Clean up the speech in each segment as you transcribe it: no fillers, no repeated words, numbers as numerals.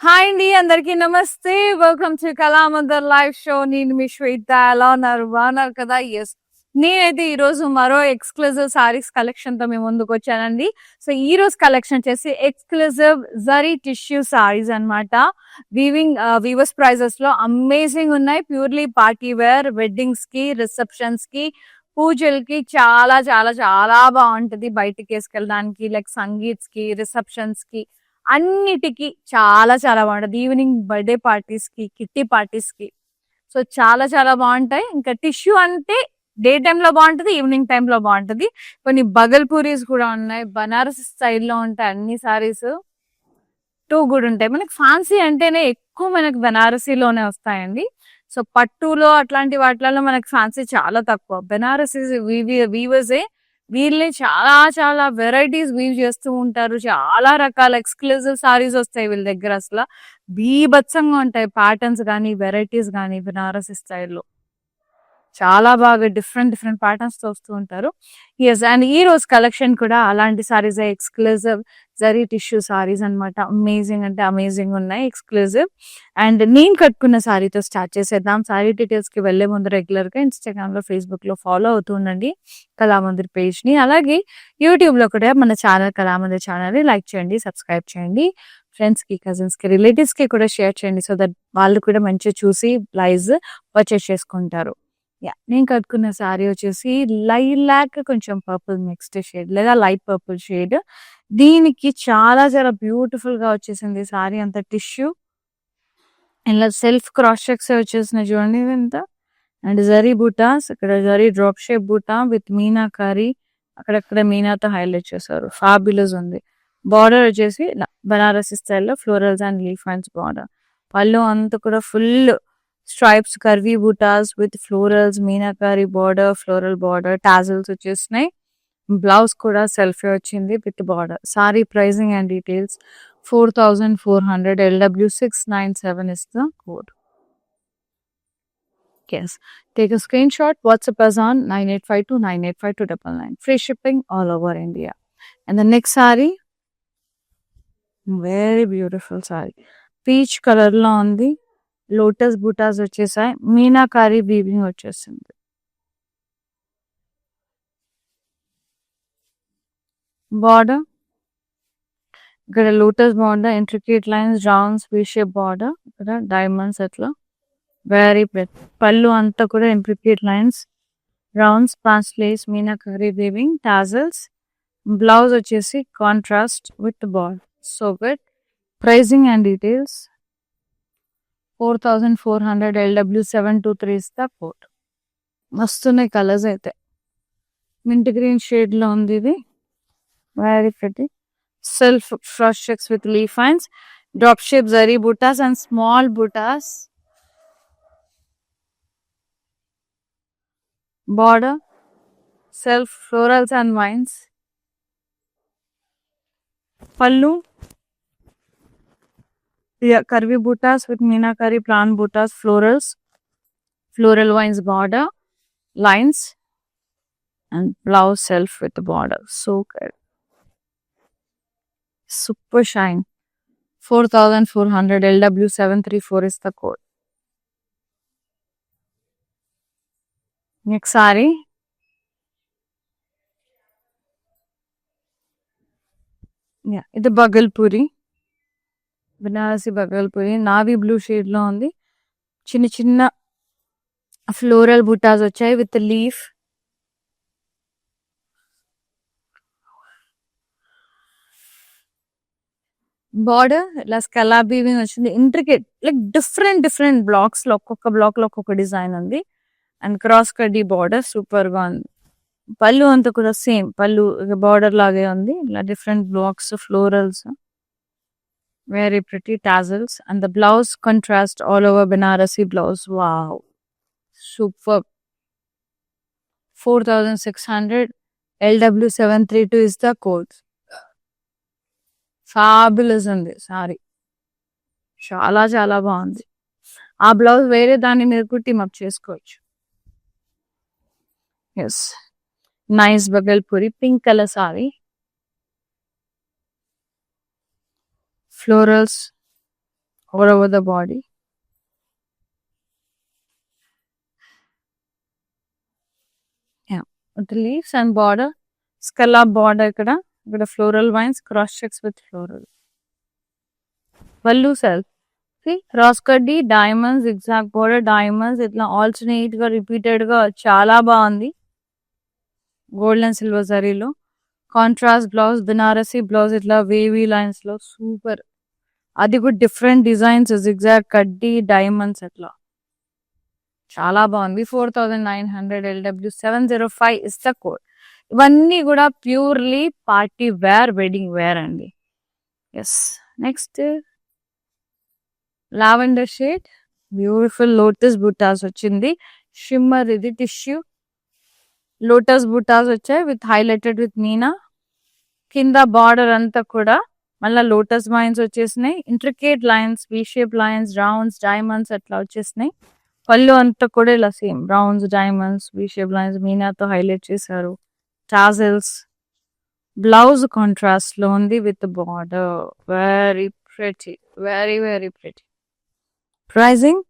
Hi అండి, అందరికీ నమస్తే. Welcome to Kalamandir live show. నేను మీ శ్వేత. ఎలా ఉన్నారు? బాగున్నారు కదా? ఎస్, నేనైతే ఈ రోజు మరో ఎక్స్క్లూజివ్ సారీస్ కలెక్షన్ తో మేము ముందుకు వచ్చానండి. సో ఈ రోజు కలెక్షన్ చేసి ఎక్స్క్లూజివ్ జరీ టిష్యూ సారీస్ అన్నమాట. వీవర్స్ ప్రైజెస్ లో అమేజింగ్ ఉన్నాయి. ప్యూర్లీ పార్టీ వేర్, వెడ్డింగ్స్ కి, రిసెప్షన్స్ కి, పూజలకి చాలా చాలా చాలా బాగుంటది. బయటికి వేసుకెళ్ళడానికి, లైక్ సంగీత్స్ కి, రిసెప్షన్స్ కి, అన్నిటికి చాలా చాలా బాగుంటది. ఈవినింగ్ బర్త్డే పార్టీస్ కి, కిట్టి పార్టీస్ కి సో చాలా చాలా బాగుంటాయి. ఇంకా టిష్యూ అంటే డే టైమ్ లో బాగుంటది, ఈవినింగ్ టైమ్ లో బాగుంటది. కొన్ని బగల్పూరీస్ కూడా ఉన్నాయి. బనారస్ స్టైల్లో ఉంటాయి అన్ని సారీస్. టూ కూడా ఉంటాయి. మనకి ఫ్యాన్సీ అంటేనే ఎక్కువ మనకి బనారసీలోనే వస్తాయండి. సో పట్టులో అట్లాంటి వాటిలలో మనకి ఫ్యాన్సీ చాలా తక్కువ. బెనారసీ వీవర్సే, వీళ్ళే చాలా చాలా వెరైటీస్ వీవ్ చేస్తూ ఉంటారు. చాలా రకాల ఎక్స్క్లూజివ్ సారీస్ వస్తాయి వీళ్ళ దగ్గర. అసలు బీభత్సంగా ఉంటాయి ప్యాటర్న్స్ కానీ, వెరైటీస్ కానీ బెనారసీ స్టైల్లో. చాలా బాగా డిఫరెంట్ డిఫరెంట్ ప్యాటర్న్స్ తో వస్తూ ఉంటారు. ఎస్, అండ్ ఈ రోజు కలెక్షన్ కూడా అలాంటి సారీస్, ఎక్స్క్లూజివ్ జరీ టిష్యూ సారీస్ అన్నమాట. అమేజింగ్ అంటే అమేజింగ్ ఉన్నాయి, ఎక్స్క్లూజివ్. అండ్ నేను కట్టుకున్న సారీతో స్టార్ట్ చేసేద్దాం. సారీ డీటెయిల్స్ కి వెళ్లే ముందు రెగ్యులర్ గా ఇన్స్టాగ్రామ్ లో, ఫేస్బుక్ లో ఫాలో అవుతుండండి కళామందిర్ పేజ్ ని. అలాగే యూట్యూబ్ లో కూడా మన ఛానల్ కళామందిర్ ఛానల్ ని లైక్ చేయండి, సబ్స్క్రైబ్ చేయండి. ఫ్రెండ్స్ కి, కజిన్స్ కి, రిలేటివ్స్ కి కూడా షేర్ చేయండి. సో దట్ వాళ్ళు కూడా మంచిగా చూసి ప్రైజ్ పర్చేస్ చేసుకుంటారు. నేను కట్టుకున్న శారీ వచ్చేసి లైలాక్ కొంచెం పర్పుల్ మిక్స్డ్ షేడ్, లేదా లైట్ పర్పుల్ షేడ్. దీనికి చాలా చాలా బ్యూటిఫుల్ గా వచ్చేసింది శారీ అంతా. టిష్యూ ఇలా సెల్ఫ్ క్రాస్ చెక్స్ వచ్చేసినాయి చూడండి ఎంత. అండ్ జరీ బూటాస్, ఇక్కడ zari drop shape buta with meenakari, అక్కడక్కడ మీనాతో హైలైట్ చేశారు. ఫ్యాబులస్ ఉంది. బార్డర్ వచ్చేసి బనారసి స్టైల్లో florals and leaf hands border. పళ్ళు అంతా కూడా full stripes, curvy butas with florals, meenakari border, floral border, tassels వచ్చేసినాయి. బ్లౌజ్ కూడా సెల్ఫీ వచ్చింది with border. Sari pricing and details 4400. LW697 is the code. Yes, take a screenshot, WhatsApp us on 9852985299. Free shipping all over India. And the next saree, very beautiful saree, peach colour లో ఉంది. Lotus butas వచ్చేసాయి. Meenakari weaving వచ్చేసింది. Border ఇక్కడ lotus border, intricate lines, rounds, V shape border, ఇక్కడ diamonds అట్లా very pretty. పళ్ళు అంతా కూడా intricate lines, rounds, paisleys, meenakari weaving, tassels. Blouse వచ్చేసి contrast with border. So good. Pricing and details 4400. LW723 is the code. మస్తున్నాయి colours అయితే. Mint green shade లో ఉంది ఇది. Very pretty. Self fresh checks with leaf lines, drop shape zari buttas and small buttas. Border self florals and wines. పళ్ళు curvy buttas with meenakari plant buttas, florals, floral vines border, lines, and blouse self with the border. So good. Super shine. 4400. LW734 is the code. Next saree. Yeah, ఇది Bhagalpuri, Banarasi Bhagalpuri. Navy blue shade లో ఉంది. చిన్న చిన్న floral బుటాస్ వచ్చాయి with leaf. Border ఇలా స్కలాప్ weaving వచ్చింది. Intricate like different different blocks లో, ఒక్కొక్క బ్లాక్ లో ఒక్కొక్క డిజైన్ ఉంది. అండ్ క్రాస్ కడ్డీ బార్డర్ సూపర్ గా ఉంది. పళ్ళు అంతా కూడా సేమ్ పళ్ళు బార్డర్ లాగే ఉంది. ఇలా different blocks, florals, very pretty tassels. And the blouse contrast all over Banarasi blouse. Wow, super. 4600. LW732 is the code. Fabulous ఉంది సారీ. చాలా చాలా బాగుంది. ఆ బ్లౌజ్ వేరే దాన్ని మీరు కుట్టి మప్ చేసుకోవచ్చు. Yes, nice Bhagalpuri pink colour sari. Florals, all over the body. Yeah, with the leaves and border, scallop border ఇక్కడ floral vines, cross checks with floral. Vallu self. See, cross కడ్డీ డైమండ్స్, zigzag border diamonds ఇట్లా alternate గా repeated గా చాలా బాగుంది. Gold and silver జరీలో contrast blouse, Banarasi blouse ఇట్లా wavy lines లో సూపర్. అది కూడా డిఫరెంట్ డిజైన్స్, జిగ్జాగ్ కడ్డీ డైమండ్స్ అట్లా చాలా బాగుంది. 4900 LW 705 ఇస్ ద కోడ్. ఇవన్నీ కూడా purely party wear, wedding wear అండి. Yes, next lavender shade, beautiful lotus butas వచ్చింది. షిమ్మర్ ఇది టిష్యూ లోటస్ బుటాస్ వచ్చాయి విత్ హైలైటెడ్ విత్ మీనా. కింద బార్డర్ అంతా కూడా మళ్ళీ లోటస్ వైన్స్ వచ్చేసినాయి. Intricate lines, V shape lines, rounds, diamonds అట్లా వచ్చేసినాయి. పళ్ళు అంతా కూడా ఇలా same rounds, diamonds, V shape lines మీనాతో హైలైట్ చేశారు. టాజల్స్, బ్లౌజ్ కాంట్రాస్ట్ లో ఉంది with border. Very pretty, very very pretty. Pricing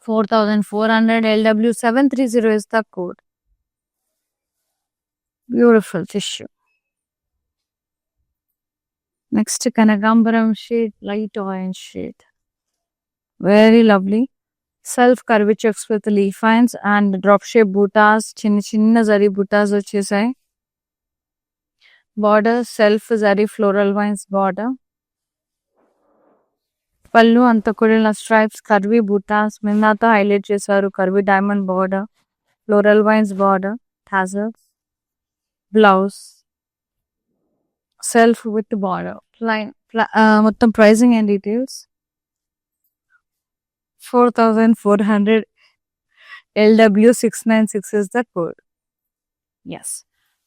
4400 LW 730 is the code. Beautiful tissue. Next Kanagambaram shade, light orange shade. Very lovely. Self curvy checks with leaf lines and drop shape buttas, chinna zari buttas వచ్చేసాయి. Border self zari floral vines border. పళ్ళు అంతా కూడా ఇలా stripes, curvy buttas మిన్నాతో highlight చేశారు. Curvy diamond border, floral vines border, tassels, blouse self with border. మొత్తం pricing and details 4400 LW 696 is the code. Yes.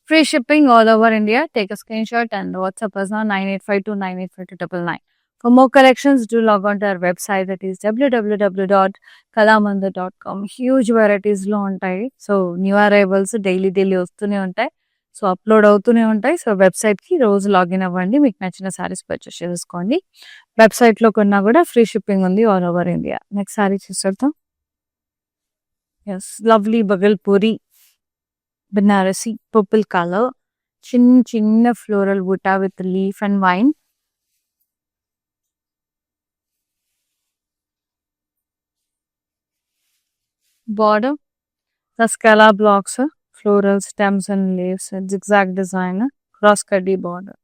Free shipping all over India. Take a screenshot and WhatsApp us now 9852985299. For more collections, do log on to our website, that is www.kalamandir.com. Huge varieties లో ఉంటాయి. So new arrivals daily వస్తూనే ఉంటాయి. So upload అవుతూనే ఉంటాయి. So వెబ్సైట్కి రోజు login అవ్వండి, మీకు నచ్చిన సారీస్ పర్చేస్ చేసుకోండి. వెబ్సైట్లో కొన్నా కూడా ఫ్రీ షిప్పింగ్ ఉంది all over India. Next sari చూసేద్దాం. Yes, lovely Bhagalpuri Banarasi purple colour, చిన్న floral buta with leaf and vine. Border, the scallop blocks, floral stems and leaves, zigzag design, cross cutty border.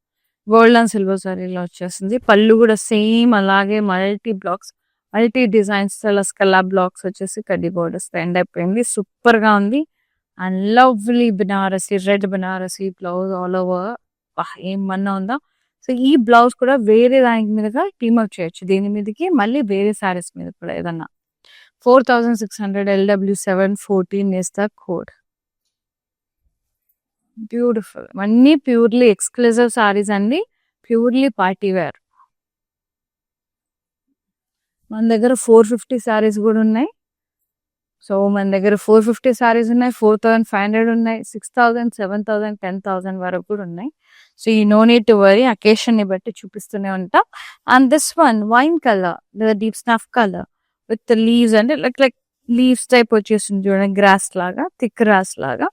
Gold and silver saree వచ్చేసింది. పళ్ళు కూడా same అలాగే multi blocks, multi designs scallop blocks వచ్చేసి కడ్డీ borders end అయిపోయింది. Super గా ఉంది. And lovely Banarasi, red Banarasi blouse all over. ఏమన్నా ఉందా. సో ఈ బ్లౌజ్ కూడా వేరే దానికి మీదగా టీమప్ చేయొచ్చు, దీని మీదకి మళ్ళీ వేరే సారీస్ మీద కూడా ఏదన్నా. 4600 LW 714 is the code. Beautiful. అన్నీ ప్యూర్లీ ఎక్స్క్లూజివ్ సారీస్ అండి, ప్యూర్లీ పార్టీ వేర్. మన దగ్గర 450 సారీస్ కూడా ఉన్నాయి. సో మన దగ్గర 450 సారీస్ ఉన్నాయి, 4500 ఉన్నాయి, 6000, 7000, 10,000 వరకు కూడా ఉన్నాయి. సో ఈ no need to worry, occasion ని బట్టి చూపిస్తూనే ఉంటాం. And this one wine colour, deep snuff colour with leaves, అంటే లైక్ లీవ్స్ టైప్ వచ్చేసింది చూడండి, గ్రాస్ లాగా, థిక్ గ్రాస్ లాగా.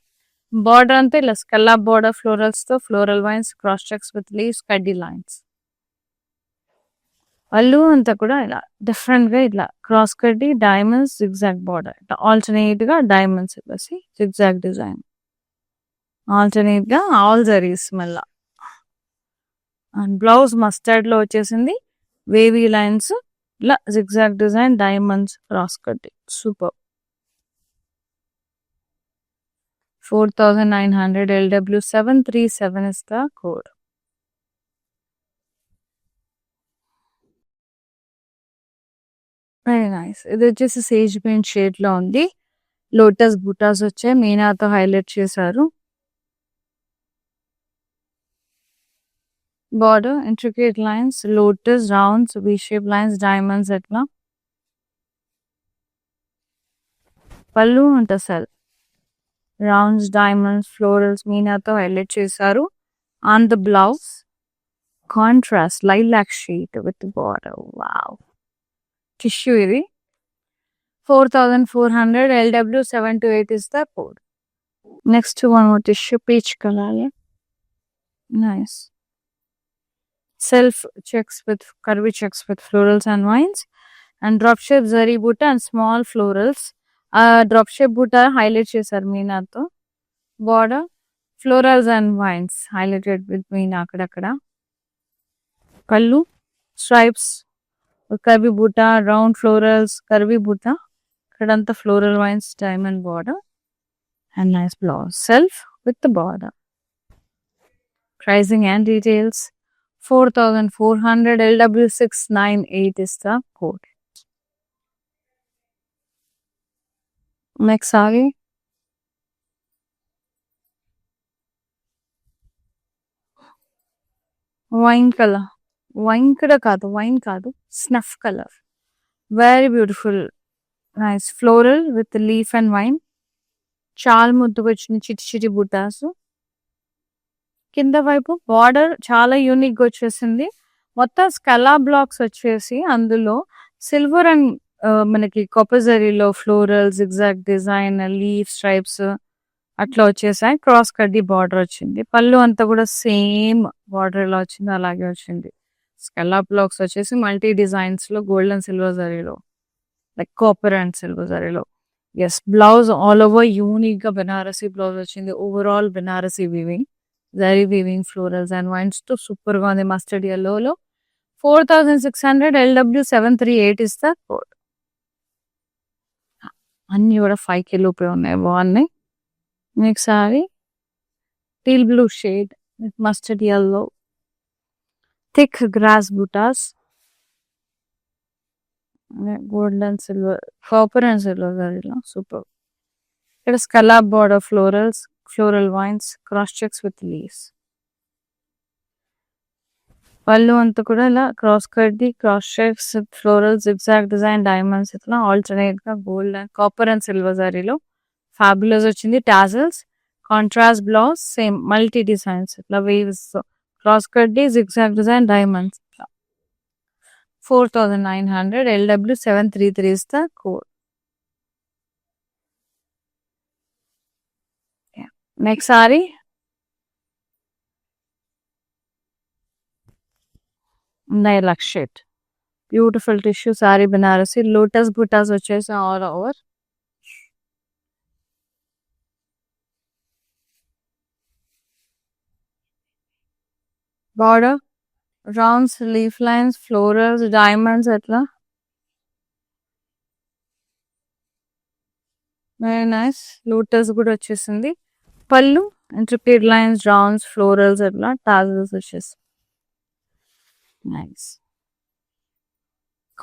బార్డర్ అంతా ఇలా స్కల్లాప్ బార్డర్ ఫ్లోరల్స్ తో, floral vines, cross checks with leaves, కడ్డీ లైన్స్. పళ్ళు అంతా కూడా ఇలా డిఫరెంట్ గా ఇట్లా క్రాస్ కడ్డీ, డైమండ్స్, జిగ్జాగ్ బార్డర్, ఇట్లా ఆల్టర్నేట్ గా డైమండ్స్ ఇవ్వసి జిగ్జాగ్ డిజైన్, ఆల్టర్నేట్ గా ఆల్ జరీస్ మళ్ళా. అండ్ బ్లౌజ్ మస్టర్డ్ లో వచ్చేసింది, వేవీ లైన్స్, ఇలా జిగ్జాగ్ డిజైన్, డైమండ్స్, క్రాస్ కడ్డీ. Super. 4900 LW 737 is the code. Very nice. ఇది వచ్చేసి సేజ్ పెయింట్ షేడ్ లో ఉంది. లోటస్ బుటాస్ వచ్చాయి, మీనాతో హైలైట్ చేశారు. Border, intricate lines, lotus, rounds, V shape lines, diamonds అట్లా. పళ్ళు అంట సెల్ రౌండ్స్, డైమండ్స్, ఫ్లోరల్స్ మీనాతో హైలైట్ చేశారు. On the blouse contrast lilac shade with border. Wow! Tissue ఇది 4400 LW 728 is the code. Next one more tissue peach color. Nice. Self checks with curvy checks with florals and vines and drop shape zari butta and small florals. Drop shape butta highlight chesaru meenato. Border florals and vines highlighted with meena akkada. Kallu stripes curvy butta, round florals, curvy butta. Kadanta floral vines, diamond border and nice blouse. Self with the border. Pricing and details 4400 LW 698 is the code. Next आगे wine color. Wine kada kaadu, wine kaadu, snuff color. Very beautiful. Nice floral with the leaf and vine. చాలా ముద్దుగా వచ్చిన చిట్టి చిట్టి బుట్టాసు. కింద వైపు border చాలా unique గా వచ్చేసింది. మొత్తం స్కలా బ్లాక్స్ వచ్చేసి అందులో సిల్వర్ అండ్ మనకి కాపర్ జరీలో floral zigzag design leaf stripes అట్లా వచ్చేసాయి. క్రాస్ కడ్డీ బార్డర్ వచ్చింది. పళ్ళు అంతా కూడా సేమ్ బార్డర్ ఎలా వచ్చిందో అలాగే వచ్చింది. స్కలా బ్లాక్స్ వచ్చేసి మల్టీ డిజైన్స్ లో గోల్డ్ అండ్ సిల్వర్ జరీలో లైక్ కాపర్ అండ్ సిల్వర్ జరీలో. Yes blouse all over unique గా బెనారసీ బ్లౌజ్ వచ్చింది. Overall Banarasi weaving zari weaving florals and vines తో సూపర్ గా ఉంది. మస్టర్డ్ ఎల్లోలో 4600 LW 738 ఇస్ ద కోడ్. అన్ని కూడా 5K లోపే ఉన్నాయి. బాగున్నాయి. Next sari teal blue shade with mustard yellow thick grass butas gold and silver copper and silver జరీలో సూపర్. ఇక్కడ scallop border florals floral vines cross checks with leaves. పళ్ళు అంతా కూడా ఇలా క్రాస్ కడ్ది cross checks floral zigzag design diamonds ఇట్లా alternate గా gold and copper and silver జరీలో ఫ్యాబులస్ వచ్చింది. Tassels contrast blouse same multi designs ఇట్లా వేవ్స్ క్రాస్ కడ్ది zigzag design diamonds. 4900 LW 733 is the code. Yeah. Next saree lilac shade. Beautiful tissue saree Banarasi. Lotus buttas వచ్చేసి all over. Border rounds, leaf lines, florals, diamonds అట్లా. Very nice. Lotus కూడా వచ్చేసింది. పళ్ళు intricate lines rounds florals అట్లా tassels వచ్చేసి nice.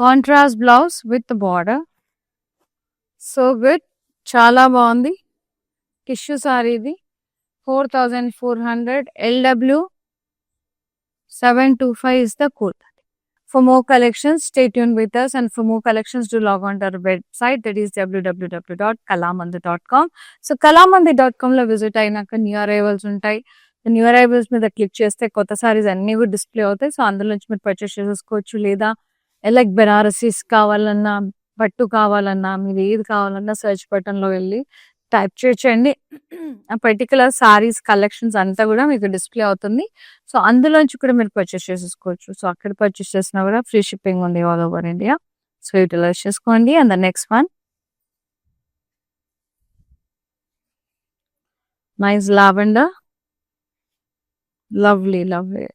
Contrast blouse with border so good. చాలా బాగుంది. Tissue sorry ఇది 4400 LW 725 is the code. For more collections, stay tuned with us, and for more collections, do log on to our website, that is www.kalamandir.com. So kalamandir.com లో visit అయినాక new arrivals ఉంటాయి. New arrivals మీద click చేస్తే కొత్త సారీస్ అన్ని కూడా display అవుతాయి. So అందులో నుంచి మీరు పర్చేస్ చేసుకోవచ్చు. లేదా లైక్ బెనారసీస్ కావాలన్నా పట్టు కావాలన్నా మీరు ఏది కావాలన్నా సర్చ్ బటన్ లో వెళ్ళి టైప్ చేయండి. ఆ పర్టికులర్ సారీస్ కలెక్షన్స్ అంతా కూడా మీకు డిస్ప్లే అవుతుంది. సో అందులోంచి కూడా మీరు పర్చేస్ చేసేసుకోవచ్చు. సో అక్కడ పర్చేస్ చేసినా కూడా ఫ్రీ షిప్పింగ్ ఉంది all over India. So utilise చేసుకోండి. And the next one nice lavender. Lovely lovely.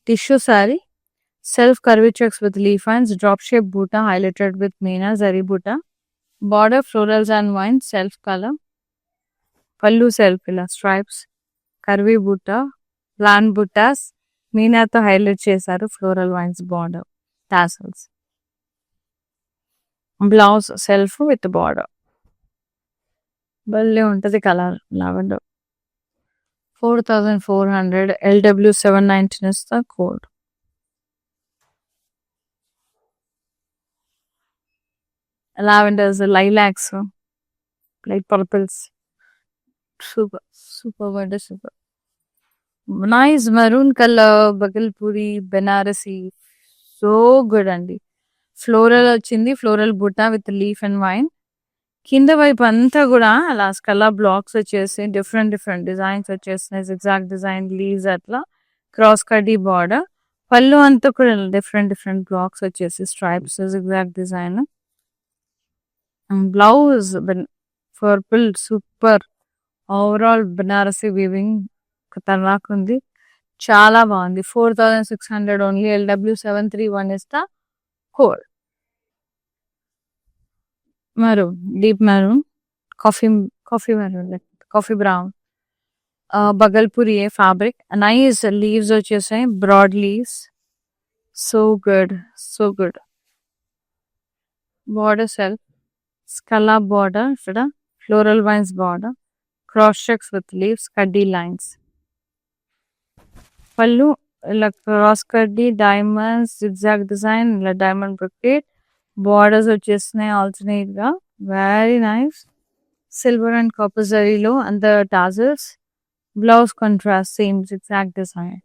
Tissue sari self curvy checks with leaf vines, drop shape butta highlighted with meena zari butta, border florals and vines, self color, pallu self ila stripes, curvy butta, plan buttas, meena to highlight chesaru floral vines border, tassels, blouse self with border. Balle untadi color lavender. 4400 LW 719 is the code. Lavenders, lilacs, light purples, super. Super అంటే super. Nice maroon colour Bhagalpuri Banarasi. So good అండి. Floral వచ్చింది. Floral butta with leaf and vine. కింద వైపు అంతా కూడా అలా scallop blocks వచ్చేసి different different designs వచ్చేసినాయి. ఎగ్జాక్ట్ డిజైన్ లీవ్స్ అట్లా క్రాస్ కడ్డీ బార్డర్. పళ్ళు అంతా కూడా డిఫరెంట్ డిఫరెంట్ బ్లాక్స్ వచ్చేసి stripes exact design. Blouse purple super. Overall Banarasi weaving ఖతర్నాక్ ఉంది. చాలా బాగుంది. 4600 only. LW731 is the code. Maroon deep maroon coffee maroon coffee brown Bhagalpuri a fabric. Nice leaves వచ్చేసాయి. Broad leaves. So good. So good. Border self scallop border. ఇక్కడ floral vines border. Cross checks with leaves కడ్డీ lines. పళ్ళు ఇలా cross కడ్డీ diamonds exact design ఇలా diamond brocade. Borders వచ్చేస్తున్నాయి alternate గా. Very nice. Silver and copper జరీలో అంత tassels. Blouse contrast same exact design.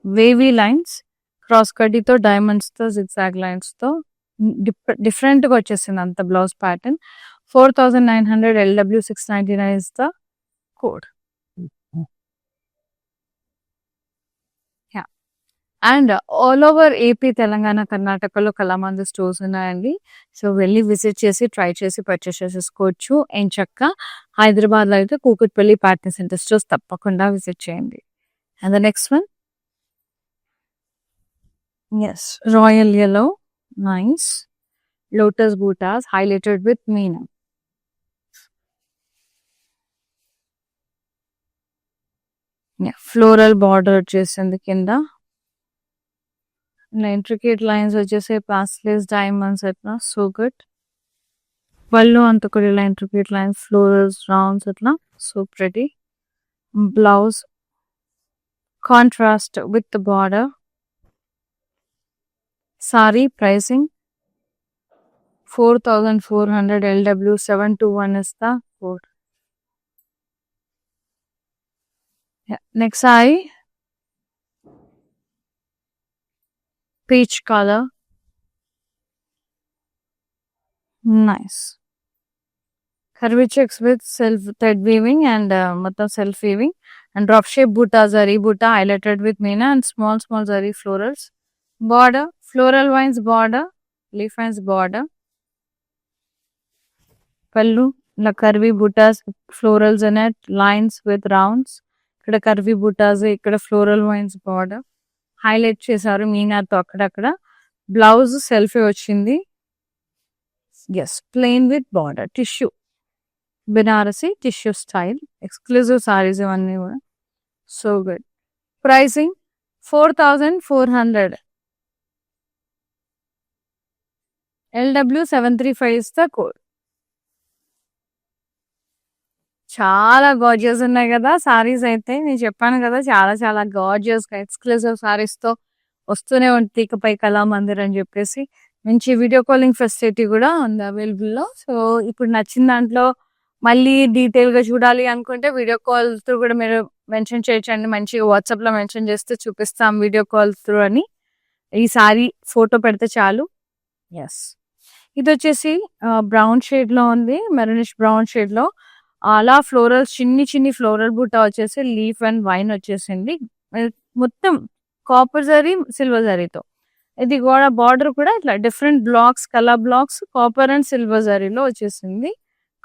Wavy lines cross కడ్డీతో డైమండ్స్ తో ఎగ్జాక్ట్ లైన్స్ తో డిఫరెంట్ గా వచ్చేసింది అంత blouse pattern. 4900 LW699 is the code. And all over AP Telangana కర్ణాటకలో కళామందిర్ స్టోర్స్ ఉన్నాయండి. సో వెళ్ళి విజిట్ చేసి ట్రై చేసి పర్చేస్ చేసేసుకోవచ్చు. ఎంచక్క హైదరాబాద్లో అయితే కూకట్పల్లి పార్ట్నర్ సెంటర్ స్టోర్స్ తప్పకుండా విజిట్ చేయండి. And the next one yes royal yellow nice lotus butas highlighted with meena. Floral border వచ్చేసింది కింద. ఇంట్రికేట్ లైన్స్ వచ్చేసి పాస్టెల్స్ డైమండ్స్ అట్లా. So good. పళ్ళు అంత కూడా ఇలా ఇంట్రికేట్ లైన్స్ ఫ్లోరల్స్ రౌండ్స్ అట్లా. So pretty. Blouse contrast with the border. Sorry pricing 4400 LW721 is the code. Next saree peach color. Nice. Curvy checks with self thread weaving and self weaving and drop shape butta zari butta highlighted with meena and small zari florals. Border floral vines border, leaf vines border. Pallu la curvy buttas florals in it, lines with rounds. ఇక్కడ curvy butas ఇక్కడ floral vines border highlight చేశారు మీనాతో అక్కడక్కడ. Blouse selfie వచ్చింది. Yes plain with border tissue Benarasi tissue style exclusive saris ఇవన్నీ కూడా. So good. Pricing 4400 LW735 is the code. చాలా gorgeous ఉన్నాయి కదా సారీస్ అయితే. నేను చెప్పాను కదా చాలా చాలా గార్జియస్ ఎక్స్క్లూజివ్ సారీస్ తో వస్తూనే ఉంటుంది ఇకపై కళామందిర్ అని చెప్పేసి. మంచి వీడియో కాలింగ్ ఫెసిలిటీ కూడా ఉంది అవైలబుల్ లో. సో ఇప్పుడు నచ్చిన దాంట్లో మళ్ళీ డీటెయిల్ గా చూడాలి అనుకుంటే వీడియో కాల్ త్రూ కూడా మీరు మెన్షన్ చేయొచ్చండి. మంచిగా వాట్సాప్ లో మెన్షన్ చేస్తే చూపిస్తాం వీడియో కాల్ త్రూ అని. ఈ సారీ ఫోటో పెడితే చాలు. ఎస్ ఇది వచ్చేసి బ్రౌన్ షేడ్ లో ఉంది. మెరూనిష్ బ్రౌన్ షేడ్ లో అలా ఫ్లోరల్ చిన్ని ఫ్లోరల్ బూటా వచ్చేసి లీఫ్ అండ్ వైన్ వచ్చేసింది. మొత్తం కాపర్ జరీ సిల్వర్ జరీతో. ఇది కూడా బార్డర్ కూడా ఇట్లా different blocks colour blocks copper and silver జరీలో వచ్చేసింది.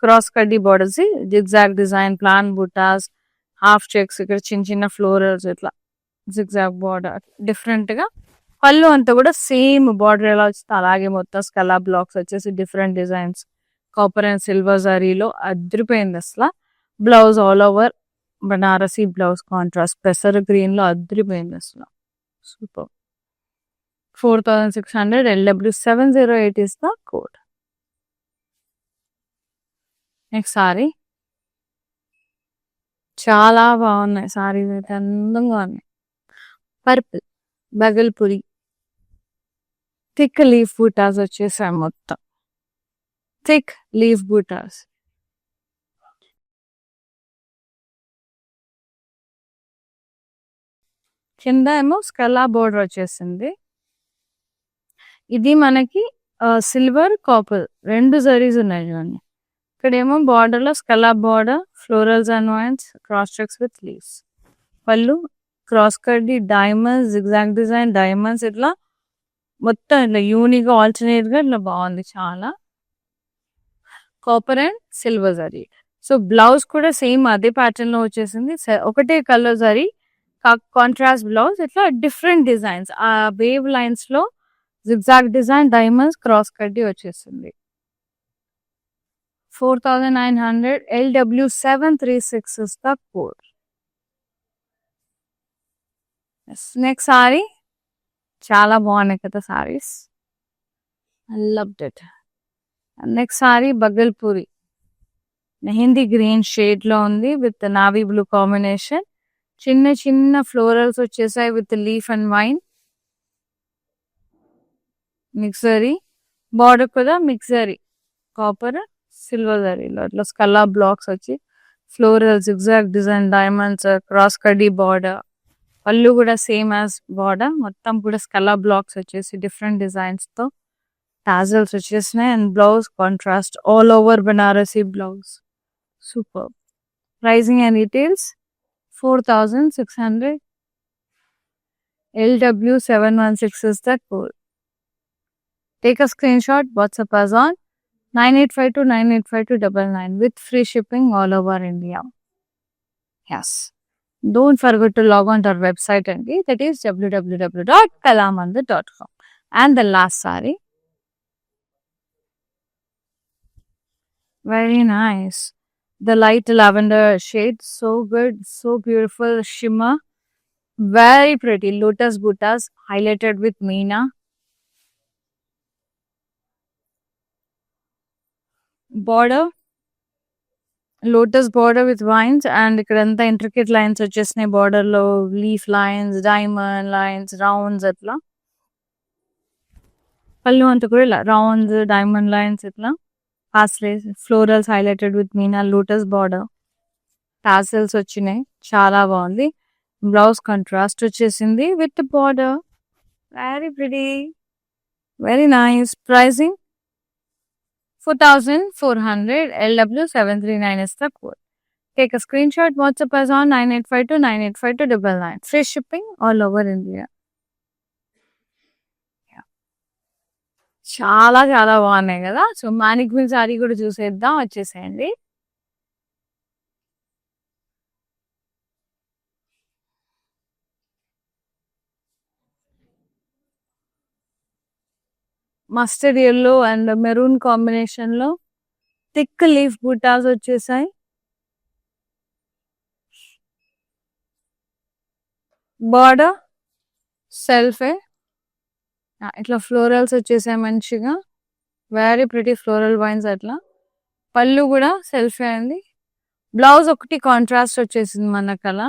క్రాస్ కడ్డీ borders zigzag design plain butas half checks ఇక్కడ చిన్న ఫ్లోరల్స్ ఇట్లా జిగ్జాగ్ బార్డర్ డిఫరెంట్ గా. పళ్ళు అంతా కూడా సేమ్ బార్డర్ ఎలా వచ్చిందో అలాగే మొత్తం స్కలా బ్లాక్స్ వచ్చేసి different designs copper and silver జరీలో అదిరిపోయింది అసలు. Blouse all over Banarasi blouse contrast పెసర్ గ్రీన్ లో అదిరిపోయింది అసలు. Super. 4600 LW708 is the code. Next sari చాలా బాగున్నాయి సారీస్ అయితే అందంగా ఉన్నాయి. Purple Bhagalpuri thick leaf butas వచ్చేసాయి మొత్తం. థిక్ లీఫ్ బూటాస్ కింద ఏమో స్కలా బోర్డర్ వచ్చేసింది. ఇది మనకి సిల్వర్ కాపర్ 2 జరీస్ ఉన్నాయి చూడండి. ఇక్కడేమో బార్డర్ లో scallop border, florals and vines, cross checks with leaves. పళ్ళు క్రాస్ కడ్డి, డైమండ్స్, జిగ్జాగ్ డిజైన్, డైమండ్స్, ఇట్లా మొత్తం ఇట్లా యూనిక్ గా ఆల్టర్నేట్ గా ఇట్లా బాగుంది చాలా. Copper and silver zari. So blouse కూడా సేమ్ అదే ప్యాటర్న్ లో వచ్చేసింది. ఒకటే కలర్ జరీ, కాంట్రాస్ట్ బ్లౌజ్. ఇట్లా డిఫరెంట్ డిజైన్స్, ఆ వేవ్ లైన్స్ లో జిగ్జాగ్ డిజైన్, డైమండ్స్, క్రాస్ కడ్డీ వచ్చేసింది. 4900 LW736 is the code. Next sari చాలా బాగున్నాయి కదా saris. I loved it. Next sorry Bhagalpuri mehndi green shade లో ఉంది విత్ నావీ బ్లూ కాంబినేషన్. చిన్న చిన్న ఫ్లోరల్స్ వచ్చేసాయి విత్ లీఫ్ అండ్ వైన్. మిక్సరీ బార్డర్ కూడా మిక్సరీ కాపర్ సిల్వర్ జరీలో ఇట్లా స్కల్లా బ్లాక్స్ వచ్చి floral zigzag design, diamonds, cross కడ్డీ బార్డర్. పళ్ళు కూడా సేమ్ యాజ్ బార్డర్, మొత్తం కూడా స్కల్లా బ్లాక్స్ వచ్చేసి డిఫరెంట్ డిజైన్స్ తో టాజల్స్ వచ్చేసినాయి. And blouse contrast all over Banarasi blouse. Super. Pricing and details 4600 LW716 is the code. Take a screenshot, WhatsApp us on 9852985299 with free shipping all over India. Yes. Don't forget to log on to our website and that is www.kalamandir.com. And the last saree. Very nice. The light lavender shade, so good, so beautiful, shimmer, very pretty. Lotus buttas highlighted with meena. Border lotus border with vines and ఇక్కడంతా intricate lines వచ్చేసినాయి. Border లో leaf lines, diamond lines, rounds అట్లా. పళ్ళు అంతా కూడా ఇలా rounds, diamond lines, ఇట్లా paisleys, florals highlighted with Meena, lotus border, tassels వచ్చినాయి. చాలా బాగుంది. బ్లౌజ్ కాంట్రాస్ట్ వచ్చేసింది with border. Very pretty, very nice. Pricing 4400 LW739 is the code. Take a screenshot, WhatsApp us on 9852985299. Free shipping all over India. చాలా చాలా బాగున్నాయి కదా. So మానిక్విన్ sorry కూడా చూసేద్దాం, వచ్చేసేయండి. Mustard yellow and maroon combination లో thick leaf బుటాస్ వచ్చేసాయి. Border సెల్ఫే ఇట్లా ఫ్లోరల్స్ వచ్చేసాయి మంచిగా. వెరీ ప్రిటీ ఫ్లోరల్ వైన్స్ అట్లా. పళ్ళు కూడా సెల్ఫే అండి. బ్లౌజ్ ఒకటి కాంట్రాస్ట్ వచ్చేసింది మనకు అలా.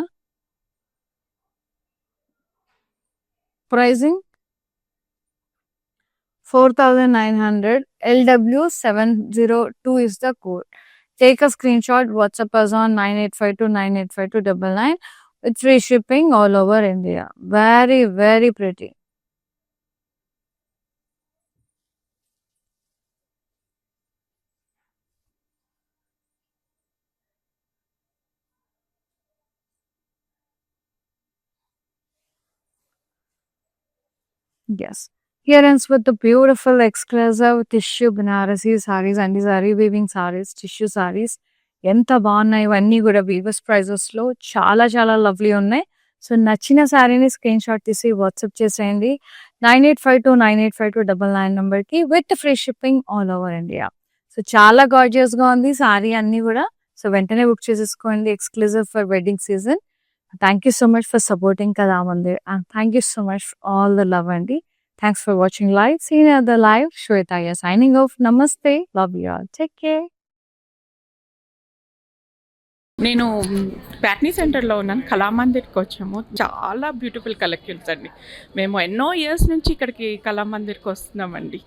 Pricing 4900 LW702 is the code. Take a screenshot, WhatsApp us on 9852985299 with free shipping all over India. Very, very pretty. Yes. Here ends with the beautiful exclusive tissue Banarasi sarees and saree weaving sarees, tissue sarees. ఎంత బాగున్నాయి ఇవన్నీ కూడా weavers prices లో. చాలా చాలా lovely ఉన్నాయి. So నచ్చిన శారీని స్క్రీన్ షాట్ తీసి వాట్సాప్ చేసేయండి 9852985299 నెంబర్ కి with free shipping all over India. So చాలా గార్జియస్ గా ఉంది సారీ అన్ని కూడా. సో వెంటనే బుక్ చేసేసుకోండి, exclusive for wedding season. Thank you so much for supporting Kalamandir and thank you so much for all the love, Andy. Thanks for watching live. See you in another live. Shweta here signing off. Namaste. Love you all. Take care. నేను ప్యాట్నీ సెంటర్లో ఉన్నాను. కళామందిర్కి వచ్చాము. చాలా beautiful collections అండి. మేము ఎన్నో years నుంచి ఇక్కడికి కళామందిర్కి వస్తున్నామండి.